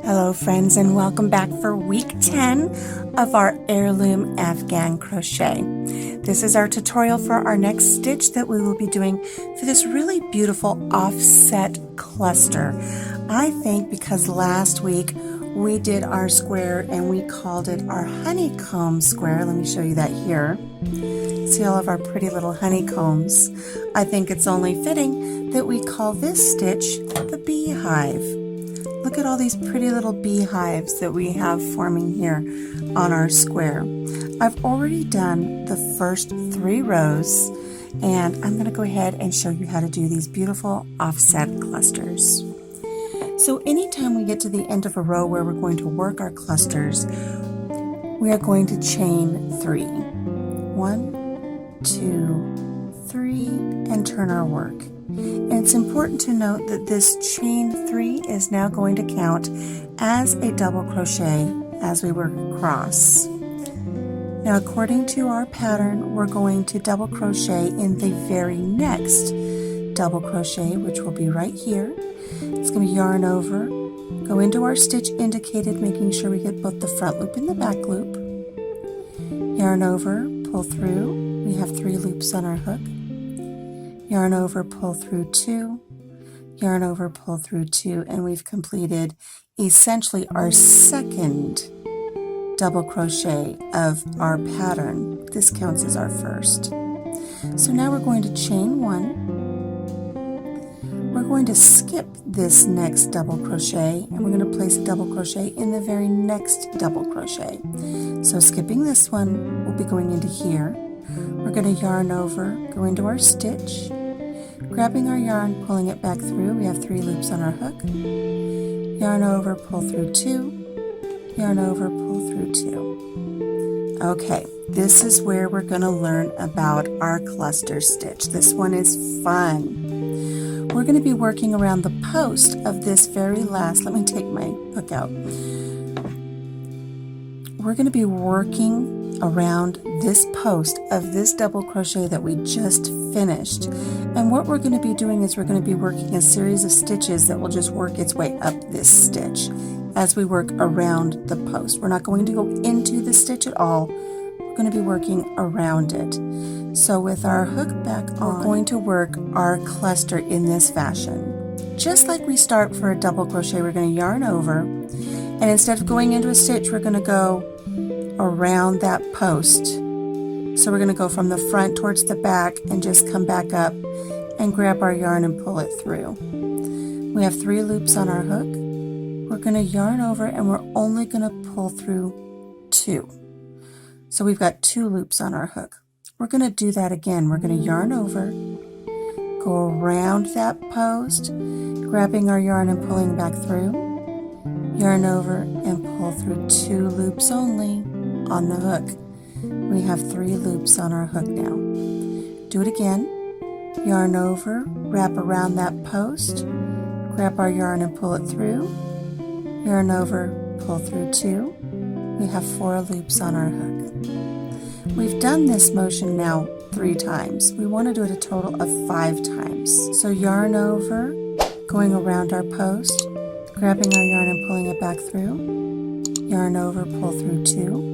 Hello friends, and welcome back for week 10 of our Heirloom Afghan crochet. This is our tutorial for our next stitch that we will be doing for this really beautiful offset cluster. I think because last week we did our square and we called it our honeycomb square. Let me show you that here. See all of our pretty little honeycombs. I think it's only fitting that we call this stitch the beehive. Look at all these pretty little beehives that we have forming here on our square. I've already done the first 3 rows, and I'm going to go ahead and show you how to do these beautiful offset clusters. So anytime we get to the end of a row where we're going to work our clusters, we are going to chain 3. 1, 2, 3, and turn our work. And it's important to note that this chain 3 is now going to count as a double crochet as we work across. Now, according to our pattern, we're going to double crochet in the very next double crochet, which will be right here. It's going to yarn over, go into our stitch indicated, making sure we get both the front loop and the back loop. Yarn over, pull through. We have 3 loops on our hook. Yarn over, pull through 2, yarn over, pull through 2, and we've completed essentially our second double crochet of our pattern. This counts as our first. So now we're going to chain 1. We're going to skip this next double crochet, and we're going to place a double crochet in the very next double crochet. So skipping this one, we'll be going into here. We're going to yarn over, go into our stitch, grabbing our yarn, pulling it back through. We have 3 loops on our hook. Yarn over, pull through 2, yarn over, pull through 2. Okay, this is where we're going to learn about our cluster stitch. This one is fun. We're going to be working around the post of this very last, let me take my hook out. We're going to be working around this post of this double crochet that we just finished, and what we're going to be doing is we're going to be working a series of stitches that will just work its way up this stitch as we work around the post. We're not going to go into the stitch at all, we're going to be working around it. So with our hook back on, we're going to work our cluster in this fashion. Just like we start for a double crochet, we're going to yarn over, and instead of going into a stitch, we're going to go around that post. So we're going to go from the front towards the back and just come back up and grab our yarn and pull it through. We have 3 loops on our hook. We're going to yarn over, and we're only going to pull through 2. So we've got 2 loops on our hook. We're going to do that again. We're going to yarn over, go around that post, grabbing our yarn and pulling back through, yarn over and pull through 2 loops only on the hook. We have 3 loops on our hook now. Do it again. Yarn over, wrap around that post, grab our yarn and pull it through, yarn over, pull through 2. We have 4 loops on our hook. We've done this motion now 3 times. We want to do it a total of 5 times. So yarn over, going around our post, grabbing our yarn and pulling it back through, yarn over, pull through 2.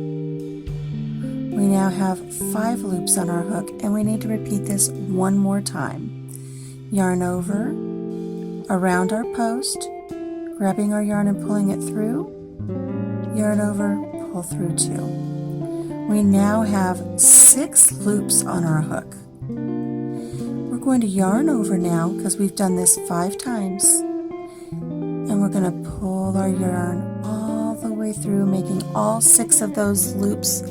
We now have 5 loops on our hook, and we need to repeat this one more time. Yarn over, around our post, grabbing our yarn and pulling it through, yarn over, pull through 2. We now have 6 loops on our hook. We're going to yarn over now because we've done this 5 times, and we're going to pull our yarn all the way through, making all 6 of those loops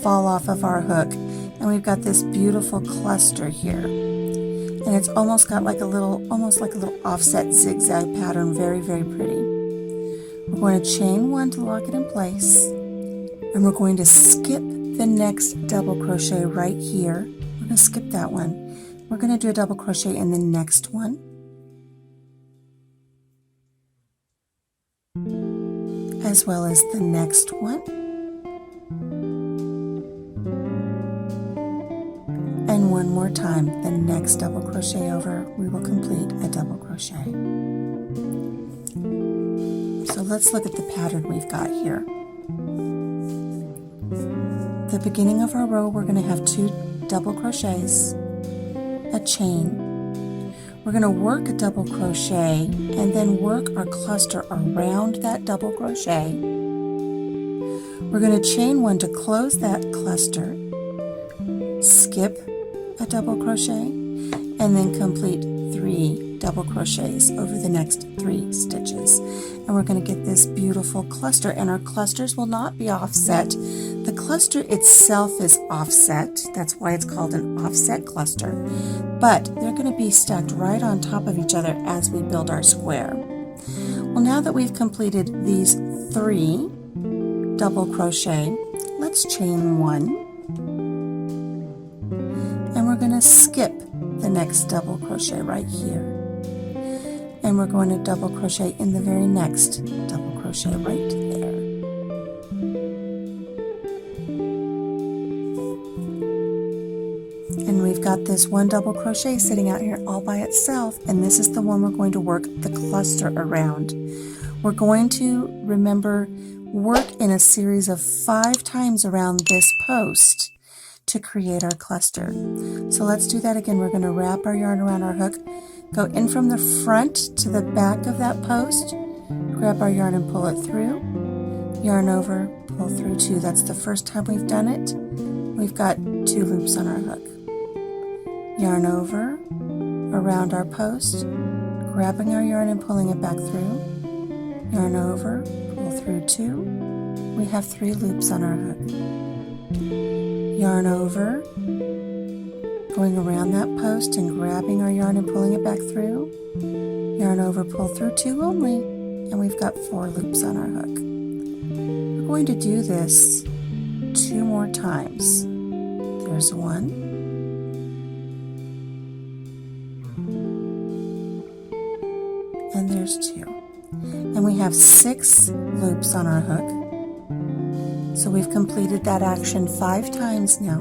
fall off of our hook, and we've got this beautiful cluster here, and it's almost got like a little offset zigzag pattern. Very, very pretty. We're going to chain 1 to lock it in place, and we're going to skip the next double crochet right here. We're going to skip that one. We're going to do a double crochet in the next one, as well as the next one, And one more time, the next double crochet over, we will complete a double crochet. So let's look at the pattern we've got here. The beginning of our row, we're going to have 2 double crochets, a chain. We're going to work a double crochet and then work our cluster around that double crochet. We're going to chain 1 to close that cluster, skip a double crochet, and then complete 3 double crochets over the next 3 stitches. And we're going to get this beautiful cluster, and our clusters will not be offset. The cluster itself is offset. That's why it's called an offset cluster. But they're going to be stacked right on top of each other as we build our square. Well, now that we've completed these 3 double crochet, let's chain 1. And we're going to skip the next double crochet right here. And we're going to double crochet in the very next double crochet right there. And we've got this 1 double crochet sitting out here all by itself, and this is the one we're going to work the cluster around. We're going to, remember, work in a series of 5 times around this post to create our cluster. So let's do that again. We're going to wrap our yarn around our hook, go in from the front to the back of that post, grab our yarn and pull it through, yarn over, pull through 2. That's the first time we've done it. We've got 2 loops on our hook. Yarn over, around our post, grabbing our yarn and pulling it back through, yarn over, pull through 2. We have 3 loops on our hook. Yarn over, going around that post and grabbing our yarn and pulling it back through, yarn over, pull through 2 only, and we've got 4 loops on our hook. We're going to do this 2 more times. There's 1, and there's 2. And we have 6 loops on our hook. So we've completed that action 5 times now.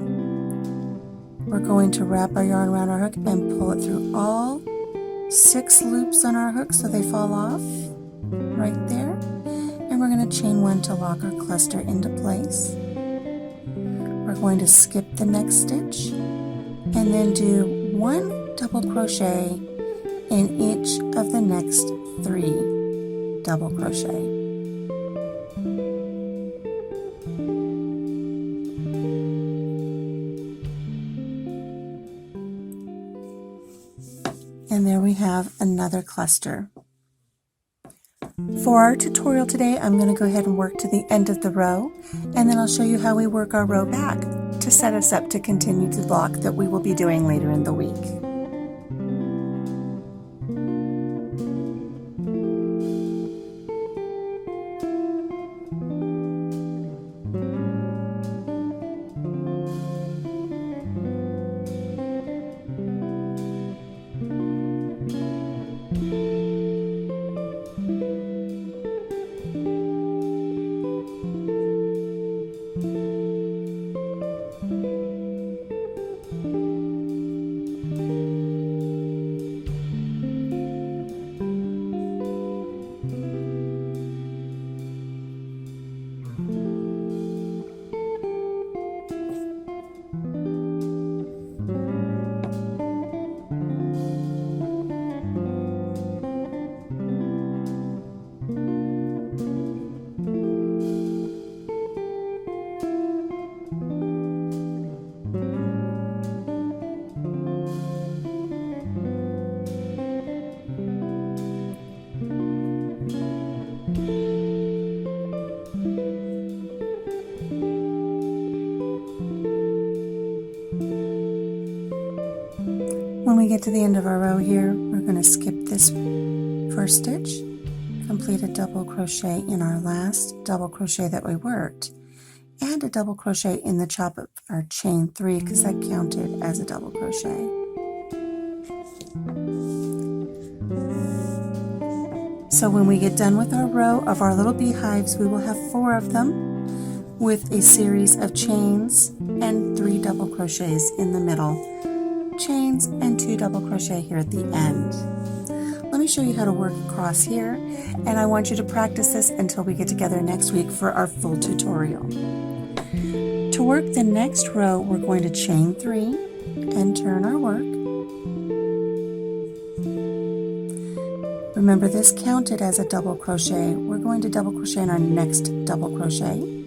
We're going to wrap our yarn around our hook and pull it through all 6 loops on our hook so they fall off right there. And we're going to chain 1 to lock our cluster into place. We're going to skip the next stitch and then do 1 double crochet in each of the next 3 double crochet. And there we have another cluster. For our tutorial today, I'm going to go ahead and work to the end of the row, and then I'll show you how we work our row back to set us up to continue the block that we will be doing later in the week. When we get to the end of our row here, we're going to skip this first stitch, complete a double crochet in our last double crochet that we worked, and a double crochet in the top of our chain 3 because that counted as a double crochet. So when we get done with our row of our little beehives, we will have 4 of them. with a series of chains and 3 double crochets in the middle, chains and 2 double crochet here at the end. Let me show you how to work across here, and I want you to practice this until we get together next week for our full tutorial. To work the next row, we're going to chain 3 and turn our work. Remember, this counted as a double crochet. We're going to double crochet in our next double crochet.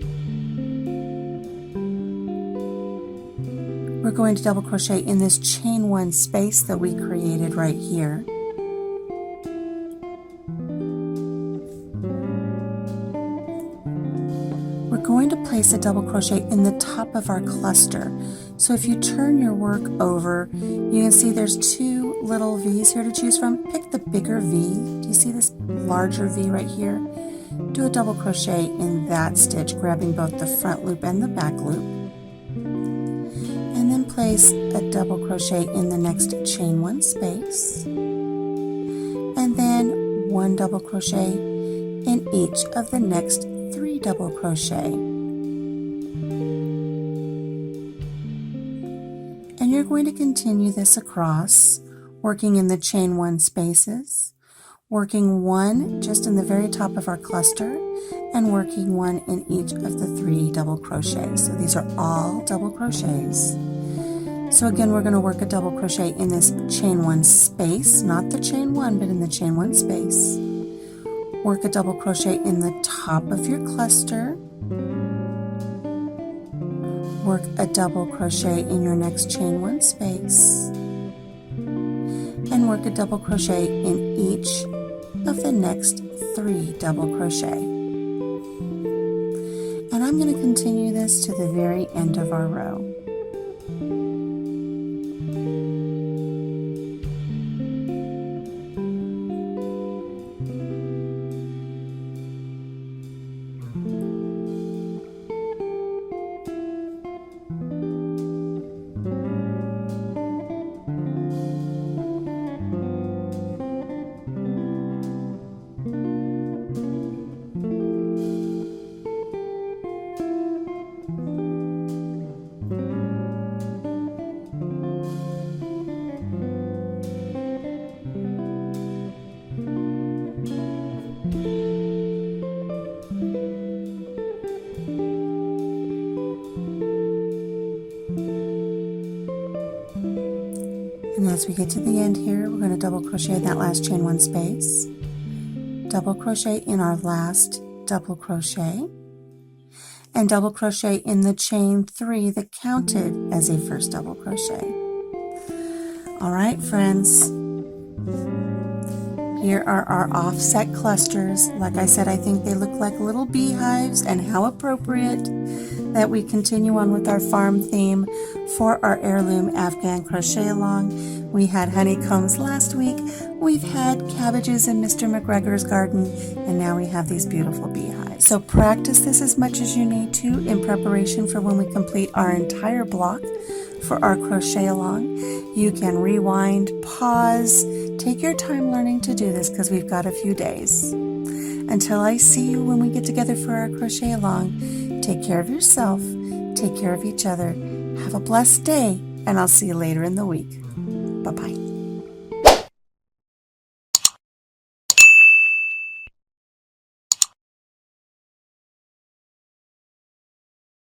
We're going to double crochet in this chain 1 space that we created right here. We're going to place a double crochet in the top of our cluster. So if you turn your work over, you can see there's 2 little V's here to choose from. Pick the bigger V. Do you see this larger V right here? Do a double crochet in that stitch, grabbing both the front loop and the back loop. And then place a double crochet in the next chain 1 space. And then 1 double crochet in each of the next 3 double crochet. And you're going to continue this across, working in the chain 1 spaces, working 1 just in the very top of our cluster, and working 1 in each of the 3 double crochets. So these are all double crochets. So again, we're going to work a double crochet in this chain 1 space, not the chain 1, but in the chain 1 space. Work a double crochet in the top of your cluster. Work a double crochet in your next chain 1 space. And work a double crochet in each of the next 3 double crochet. And I'm going to continue this to the very end of our row. And as we get to the end here, we're going to double crochet in that last chain 1 space, double crochet in our last double crochet, and double crochet in the chain 3 that counted as a first double crochet. All right, friends, here are our offset clusters. Like I said, I think they look like little beehives, and how appropriate that we continue on with our farm theme for our Heirloom Afghan crochet along. We had honeycombs last week, we've had cabbages in Mr. McGregor's garden, and now we have these beautiful beehives. So practice this as much as you need to in preparation for when we complete our entire block for our crochet along. You can rewind, pause, take your time learning to do this because we've got a few days. Until I see you when we get together for our crochet along, take care of yourself, take care of each other, have a blessed day, and I'll see you later in the week. Bye-bye.